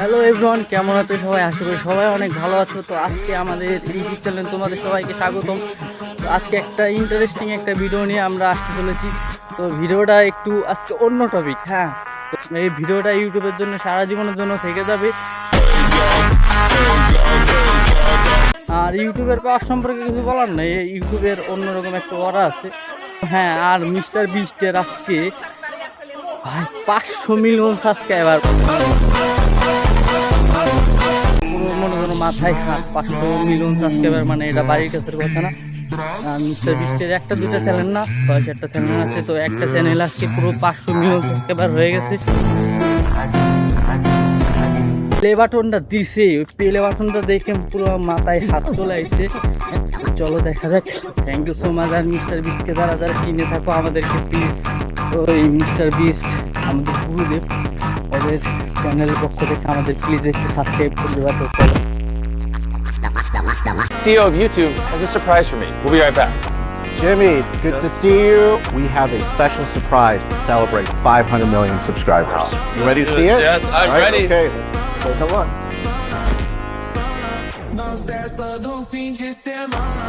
Hello everyone, কেমন আছো সবাই? আশা করি সবাই অনেক ভালো আছো। তো আজকে আমাদের ইউটিউব চ্যানেল তোমাদের সবাইকে স্বাগতম। তো আজকে একটা ইন্টারেস্টিং একটা ভিডিও নিয়ে আমরা আসতে চলেছি। তো ভিডিওটা একটু আজকে অন্য টপিক। হ্যাঁ, তো এই ভিডিওটা ইউটিউবের জন্য সারা জীবনের জন্য থেকে যাবে। আর ইউটিউবের পাওয়ার সম্পর্কে কিছু বলার নেই, ইউটিউবের অন্যরকম একটা ওরা আছে। হ্যাঁ, আর মিস্টার বিস্টের আজকে ভাই 500 মিলিয়ন সাবস্ক্রাইবার। মনে করো মাথায় হাত, 500 মিলিয়ন সাবস্ক্রাইবার মানে এটা বাড়ির কাছের কথা না। মিস্টার বিস্টের একটা দুটো চ্যানেল না, 6-4টা চ্যানেল আছে। তো একটা চ্যানেল আজকে পুরো 500 মিলিয়ন সাবস্ক্রাইবার হয়ে গেছে। প্লে বাটনটা দিছে, ওই প্লে বাটনটা দেখে পুরো মাথায় হাত চলে আসছে। চলো দেখা যাক। Thank you so much. আর মিস্টার বিস্টকে যারা যারা কিনে থাকো আমাদেরকে প্লিজ, ওই মিস্টার বিস্ট আমাদের গুরুদেব, ওদের চ্যানেলের পক্ষ থেকে আমাদের প্লিজ একটু সাবস্ক্রাইব করে দেওয়া। তো চলো। CEO of YouTube has a surprise for me. We'll be right back. Jimmy, good to see you. We have a special surprise to celebrate 500 million subscribers. You ready to see it? Yes, I'm All right, ready. Okay, take a look. Não cessa do fim de semana.